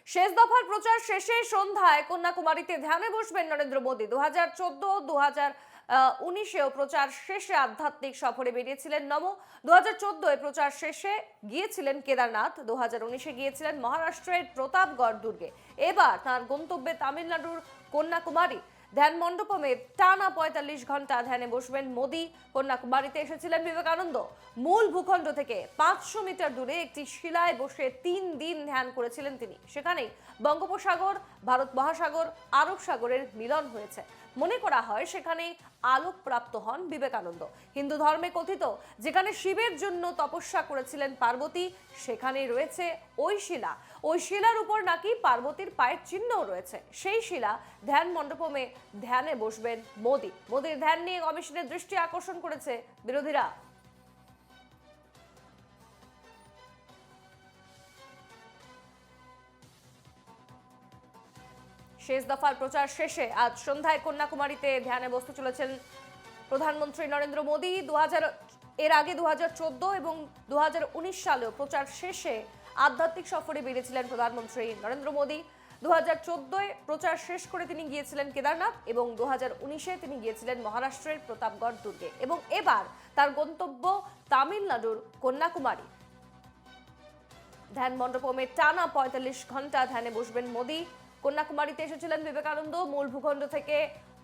শেষ দফার প্রচার শেষে সন্ধ্যায় কন্যাকুমারীতে ধ্যানে বসবেন নরেন্দ্র মোদী। 2014-2019-এও প্রচার শেষে আধ্যাত্মিক সফরে বেরিয়েছিলেন নমো। 2014-এ প্রচার শেষে গিয়েছিলেন কেদারনাথ, 2019-এ গিয়েছিলেন মহারাষ্ট্রের প্রতাপগড় দুর্গে। এবার তার গন্তব্যে তামিলনাড়ুর কন্যাকুমারী। ধ্যান মণ্ডপমে টানা ৪৫ ঘন্টা ধ্যানে বসবেন মোদী। কন্যাকুমারীতে এসেছিলেন বিবেকানন্দ। মূল ভূখণ্ড থেকে ৫০০ মিটার দূরে একটি শিলায় বসে ৩ দিন ধ্যান করেছিলেন তিনি। সেখানেই বঙ্গোপসাগর, ভারত মহাসাগর, আরব সাগরের মিলন হয়েছে। মনে করা হয় সেখানে আলোকপ্রাপ্ত হন বিবেকানন্দ। হিন্দু ধর্মে কথিত যেখানে শিবের জন্য তপস্যা করেছিলেন পার্বতী, সেখানেই রয়েছে ওই শিলা। ওই শিলার উপর নাকি পার্বতীর পায়ের চিহ্নও রয়েছে। সেই শিলা ধ্যান মণ্ডপমে ধ্যানে বসবেন মোদী। মোদীর ধ্যান নিয়ে কমিশনের দৃষ্টি আকর্ষণ করেছে বিরোধীরা। শেষ দফার প্রচার শেষে আজ সন্ধ্যায় কন্যাকুমারীতে ধ্যানে বসতে চলেছেন প্রধানমন্ত্রী নরেন্দ্র মোদী। এর আগে 2014 এবং 2019 সালেও প্রচার শেষে আধ্যাত্মিক সফরে বেরিয়েছিলেন প্রধানমন্ত্রী নরেন্দ্র মোদী। 2014-এ প্রচার শেষ করে তিনি গিয়েছিলেন কেদারনাথ এবং 2019-এ তিনি গিয়েছিলেন মহারাষ্ট্রের প্রতাপগড় দুর্গে এবং এবার তার গন্তব্য তামিলনাড়ুর কন্যাকুমারী। ধ্যান মণ্ডপমে টানা ৪৫ ঘন্টা ধ্যানে বসবেন মোদী। কন্যাকুমারীতে এসেছিলেন বিবেকানন্দ। মূল ভূখণ্ড থেকে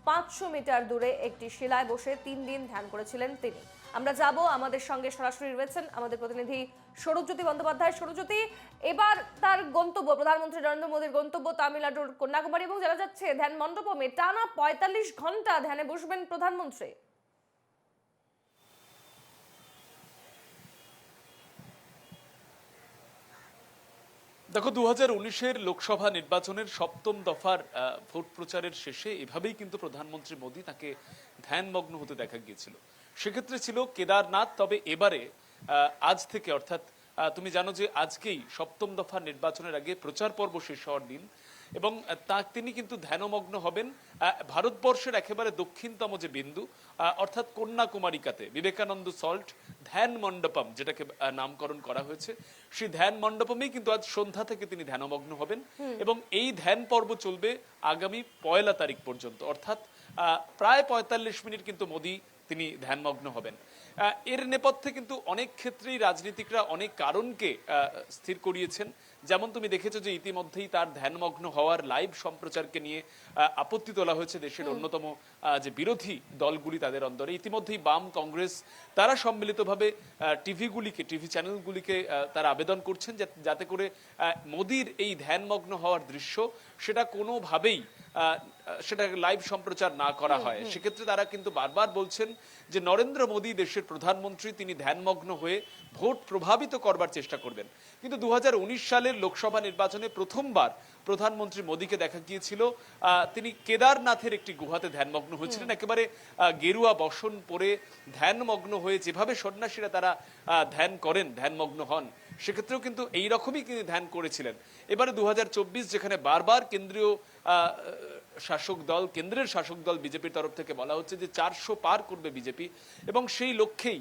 ৫০০ মিটার দূরে একটি শিলায় বসে ৩ দিন ধ্যান করেছিলেন তিনি। আমরা যাব, আমাদের সঙ্গে সরাসরি রয়েছেন আমাদের প্রতিনিধি সৌরজ্যোতি বন্দ্যোপাধ্যায়। সৌরজ্যোতি, এবার তার গন্তব্য, প্রধানমন্ত্রী নরেন্দ্র মোদীর গন্তব্য তামিলনাড়ুর কন্যাকুমারী এবং জানা যাচ্ছে ধ্যান মণ্ডপমে টানা ৪৫ ঘন্টা ধ্যানে বসবেন প্রধানমন্ত্রী। দেখো, 2019-এর লোকসভা নির্বাচনের সপ্তম দফার ভোট প্রচারের শেষে এভাবেই কিন্তু প্রধানমন্ত্রী মোদী তাকে ধ্যানমগ্ন হতে দেখা গিয়েছিল। সেক্ষেত্রে ছিল কেদারনাথ। তবে এবারে আজ থেকে, অর্থাৎ তুমি জানো যে আজকেই সপ্তম দফার নির্বাচনের আগে প্রচার পর্ব শেষ হওয়ার দিন এবং তিনি কিন্তু ধ্যানমগ্ন হবেন ভারতবর্ষের একেবারে দক্ষিণতম যে বিন্দু, অর্থাৎ কন্যাকুমারিকাতে বিবেকানন্দ সল্ট ধ্যান মণ্ডপম, যেটাকে নামকরণ করা হয়েছে, সেই ধ্যান মণ্ডপমেই কিন্তু আজ সন্ধ্যা থেকে তিনি ধ্যানমগ্ন হবেন এবং এই ধ্যান পর্ব চলবে আগামী ১ তারিখ পর্যন্ত, অর্থাৎ প্রায় ৪৫ মিনিট কিন্তু মোদী তিনি ধ্যানমগ্ন হবেন। এর নেপথ্যে কিন্তু অনেক ক্ষেত্রেই রাজনীতিকরা অনেক কারণকে স্থির করিয়েছেন। যেমন তুমি দেখেছো যে ইতিমধ্যেই তার ধ্যানমগ্ন হওয়ার লাইভ সম্প্রচারকে নিয়ে আপত্তি তোলা হয়েছে দেশের অন্যতম যে বিরোধী দলগুলি তাদের অন্তরে। ইতিমধ্যেই বাম, কংগ্রেস তারা সম্মিলিতভাবে টিভি চ্যানেলগুলিকে তারা আবেদন করছেন যাতে করে মোদীর এই ধ্যানমগ্ন হওয়ার দৃশ্য সেটা কোনোভাবেই সেটা লাইভ সম্প্রচার না করা হয়। সেক্ষেত্রে তারা কিন্তু বারবার বলছেন যে নরেন্দ্র মোদী দেশের প্রধানমন্ত্রী, তিনি ধ্যানমগ্ন হয়ে ভোট প্রভাবিত করবার চেষ্টা করবেন। কিন্তু 2019 সালের লোকসভা নির্বাচনে প্রথমবার প্রধানমন্ত্রী মোদীকে দেখা গিয়েছিল তিনি কেদারনাথের একটি গুহাতে ধ্যানমগ্ন হয়েছিলেন। একেবারে গেরুয়া বসন পরে ধ্যানমগ্ন হয়ে যেভাবে সন্ন্যাসীরা তারা ধ্যান করেন, ধ্যানমগ্ন হন, সেক্ষেত্রেও কিন্তু এইরকমই তিনি ধ্যান করেছিলেন। এবারে 2024 যেখানে বারবার কেন্দ্রের শাসক দল বিজেপির তরফ থেকে বলা হচ্ছে যে 400 পার করবে বিজেপি এবং সেই লক্ষ্যেই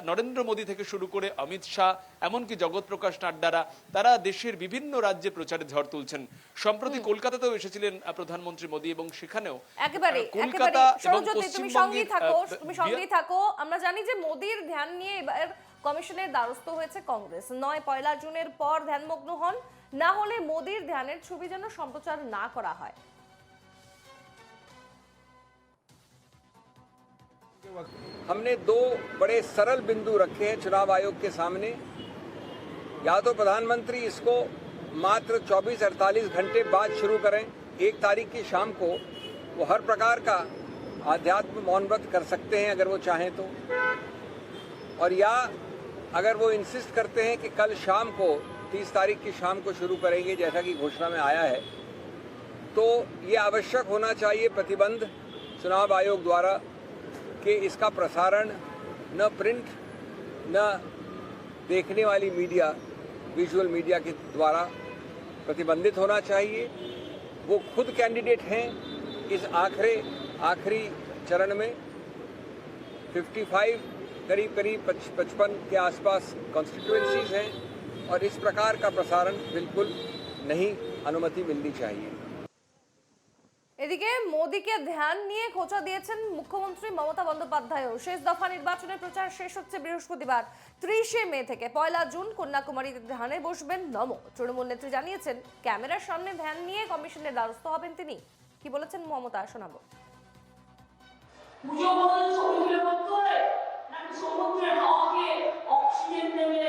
নরেন্দ্র মোদী থেকে শুরু করে অমিত শাহ, এমনকি জগৎ প্রকাশ নাড্ডারা তারা দেশের বিভিন্ন রাজ্যে প্রচারে ঝড় তুলছেন। সম্প্রতি কলকাতাতেও এসেছিলেন প্রধানমন্ত্রী মোদী এবং সেখানেও কলকাতা এবং তুমি সঙ্গেই থাকো। আমরা জানি যে মোদীর ধ্যান নিয়ে এবার কমিশনের দ্বারস্থ হয়েছে কংগ্রেস। 9 জুনের পর ধ্যানমগ্ন হন, না হলে মোদীর ধ্যানের ছবি যেন সম্প্রচার না করা হয়। हमने 2 बड़े सरल बिंदु रखे हैं चुनाव आयोग के सामने। या तो प्रधानमंत्री इसको मात्र 24-48 घंटे बाद शुरू करें, 1 तारीख की शाम को वो हर प्रकार का आध्यात्म मौन व्रत कर सकते हैं अगर वो चाहें तो, और या अगर वो इंसिस्ट करते हैं कि कल शाम को 30 तारीख की शाम को शुरू करेंगे जैसा कि घोषणा में आया है, तो ये आवश्यक होना चाहिए प्रतिबंध चुनाव आयोग द्वारा कि इसका प्रसारण न प्रिंट न देखने वाली मीडिया, विजुअल मीडिया के द्वारा प्रतिबंधित होना चाहिए। वो खुद कैंडिडेट हैं इस आखिरी चरण में। 55 करीब 55 के आसपास कॉन्स्टिट्यूएंसीज हैं और इस प्रकार का प्रसारण बिल्कुल नहीं अनुमति मिलनी चाहिए। এদিকে মোদীকে ধ্যান নিয়ে খোঁচা দিয়েছেন মুখ্যমন্ত্রী মমতা বন্দ্যোপাধ্যায়। শেষ দফা নির্বাচনের প্রচার শেষ হচ্ছে বৃহস্পতিবার 30 মে থেকে 1 জুন কন্যাকুমারীতে ধ্যানে বসবেন নমো। তৃণমূল নেত্রী জানিয়েছেন ক্যামেরার সামনে ধ্যান নিয়ে কমিশনের দ্বারস্থ হবেন তিনি। কি বলেছেন মমতা, শোনাবো। পুজো বদল শরীরে করতে হয় নাকি সমুদ্রের হাওয়াকে অক্সিজেন দেবে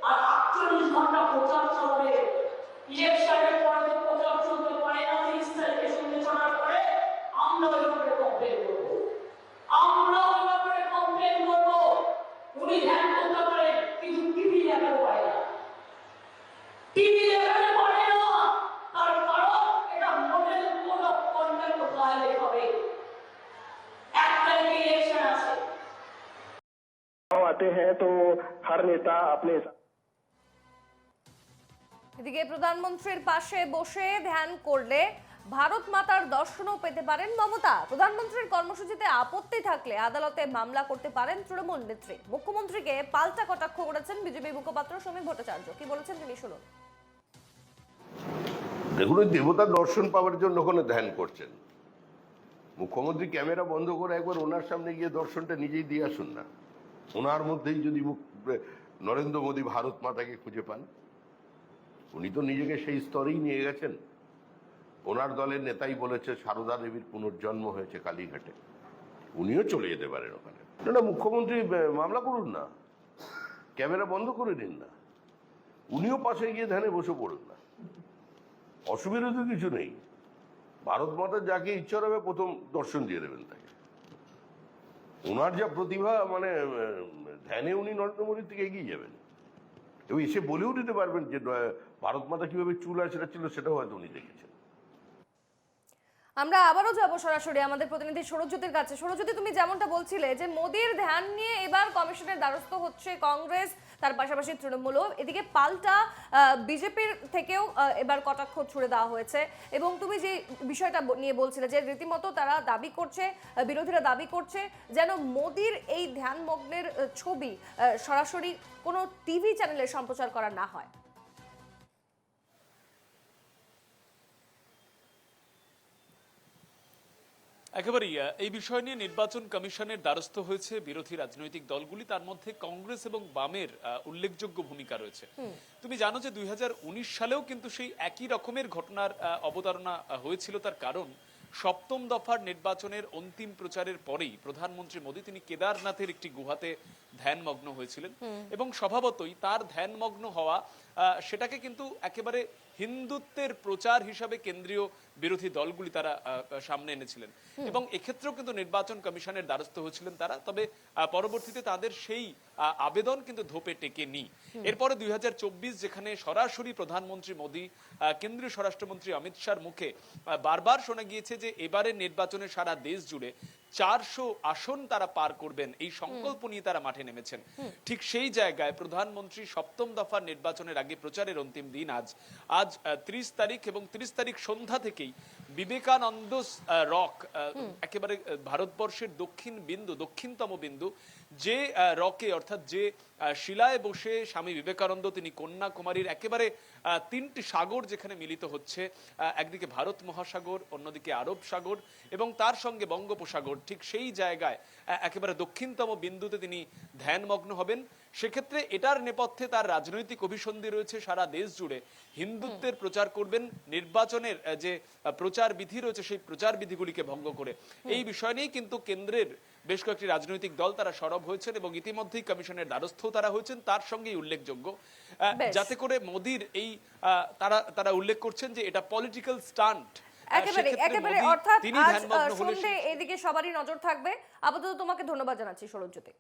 আর 48 ঘন্টা প্রচার চলবে? ইলেকশনের পরে তো প্রচার চলতে পারে না। 30 তারিখে সন্ধ্যে ছটার পরে আমরা ওই ব্যাপারে কমপ্লেন করবো। উনি ধ্যান করতে পারে কিন্তু টিভি দেখাতে পারে না। টিভি দেখাতে পারে না তার কারণ এটা model code of conduct violate হবে। आते हैं तो हर नेता अपने এদিকে প্রধানমন্ত্রীর পাশে বসে ধ্যান করলে ভারত মাতার দর্শনও পেতে পারেন মমতা। প্রধানমন্ত্রীর কর্মসূচিতে আপত্তি থাকলে আদালতে মামলা করতে পারেন তৃণমূল নেত্রী। মুখ্যমন্ত্রীকে পাল্টা কটাক্ষ করেছেন বিজেপি মুখপাত্র সমীর ভট্টাচার্য। কি বলেছেন তিনি, শুনুন। দেখুন, দেবতার দর্শন পাওয়ার জন্য ওখানে ধ্যান করছেন। মুখ্যমন্ত্রী ক্যামেরা বন্ধ করে একবার ওনার সামনে গিয়ে দর্শনটা নিজেই দিয়ে আসুন না। ওনার মধ্যেই যদি নরেন্দ্র মোদী ভারত মাতাকে খুঁজে পান, উনি তো নিজেকে সেই স্তরেই নিয়ে গেছেন। ওনার দলের নেতাই বলেছে সারদা দেবীর পুনর্জন্ম হয়েছে কালীঘাটে, উনিও চলে যেতে পারেন ওখানে। না, মুখ্যমন্ত্রী মামলা করুন না, ক্যামেরা বন্ধ করে নিন না, উনিও পাশে গিয়ে ধ্যানে বসে পড়ুন না, অসুবিধা তো কিছু নেই। ভারত মাতার যাকে ইচ্ছা হবে প্রথম দর্শন দিয়ে দেবেন তাকে। ওনার যা প্রতিভা, মানে ধ্যানে উনি নরেন্দ্র মোদীর থেকে এগিয়ে যাবেন এবং এসে বলেও দিতে পারবেন যে ভারত মাতা কিভাবে চুল আছড়া ছিল সেটাও হয়তো উনি দেখেছেন। আমরা আবারও যাব সরাসরি আমাদের প্রতিনিধি সৌরজ্যোতির কাছে। সৌরজ্যোতি, তুমি যেমনটা বলছিলে যে মোদীর ধ্যান নিয়ে এবার কমিশনের দ্বারস্থ হচ্ছে কংগ্রেস, তার পাশাপাশি তৃণমূলও। এদিকে পাল্টা বিজেপির থেকেও এবার কটাক্ষ ছুড়ে দেওয়া হয়েছে এবং তুমি যে বিষয়টা নিয়ে বলছিলে যে রীতিমতো তারা দাবি করছে, বিরোধীরা দাবি করছে যেন মোদীর এই ধ্যানমগ্নের ছবি সরাসরি কোনো টিভি চ্যানেলে সম্প্রচার করা না হয়। একেবারেই এই বিষয় নিয়ে নির্বাচন কমিশনের দ্বারস্থ হয়েছে বিরোধী রাজনৈতিক দলগুলি। তার মধ্যে কংগ্রেস এবং বামের উল্লেখযোগ্য ভূমিকা রয়েছে। তুমি জানো যে 2019 সালেও কিন্তু সেই একই রকমের ঘটনার অবতারণা হয়েছিল। তার কারণ সপ্তম দফার নির্বাচনের অন্তিম প্রচারের পরেই প্রধানমন্ত্রী মোদী তিনি কেদারনাথের একটি গুহাতে ধ্যানমগ্ন হয়েছিলেন এবং স্বভাবতই তার ধ্যানমগ্ন হওয়া সেটাকে কিন্তু একেবারে হিন্দুত্বের প্রচার হিসাবে কেন্দ্রীয় বিরোধী দলগুলি তারা সামনে এনেছিলেন এবং এক্ষেত্রেও কিন্তু নির্বাচন কমিশনের দ্বারস্থ হয়েছিলেন তারা। তবে পরবর্তীতে তাদের সেই আবেদন কিন্তু ধোপে টেকেনি। এরপরে 2024 যেখানে সরাসরি প্রধানমন্ত্রী মোদী কেন্দ্রীয় স্বরাষ্ট্রমন্ত্রী অমিত শাহর মুখে বারবার শোনা গিয়েছে যে এবারের নির্বাচনে সারা দেশ জুড়ে 400 আসন তারা পার করবেন, এই সংকল্প নিয়ে তারা মাঠে নেমেছেন। ঠিক সেই জায়গায় প্রধানমন্ত্রী সপ্তম দফার নির্বাচনের আগে প্রচারের অন্তিম দিন আজ 30 তারিখ এবং 30 তারিখ সন্ধ্যা থেকেই বিবেকানন্দ রক, একেবারে ভারতবর্ষের দক্ষিণতম বিন্দু, যে রকে অর্থাৎ যে শিলায় বসে স্বামী বিবেকানন্দ তিনি কন্যাকুমারীর একেবারে 3টি সাগর যেখানে মিলিত হচ্ছে, একদিকে ভারত মহাসাগর, অন্যদিকে আরব সাগর এবং তার সঙ্গে বঙ্গোপসাগর, ঠিক সেই জায়গায় একেবারে দক্ষিণতম বিন্দুতে তিনি ধ্যানমগ্ন হবেন। সেক্ষেত্রে এটার নেপথ্যে তার রাজনৈতিক অভিসন্ধি রয়েছে, সারা দেশ জুড়ে হিন্দুত্বের প্রচার করবেন, নির্বাচনের যে প্রচার বিধি রয়েছে সেই প্রচার বিধিগুলিকে ভঙ্গ করে। এই বিষয় নিয়েই কিন্তু কেন্দ্রের বেশ কয়েকটি রাজনৈতিক দল তারা সরব হয়েছেন এবং ইতিমধ্যেই কমিশনের দ্বারস্থ তারা হয়েছেন। তার সঙ্গেই উল্লেখযোগ্য যাতে করে মোদীর এই তারা উল্লেখ করছেন যে এটা পলিটিক্যাল স্টান্ট। একেবারে অর্থাৎ আজ সন্ধ্যে এদিকে সবারই নজর থাকবে। আপাতত তোমাকে ধন্যবাদ জানাচ্ছি সৌরজ্যোতি।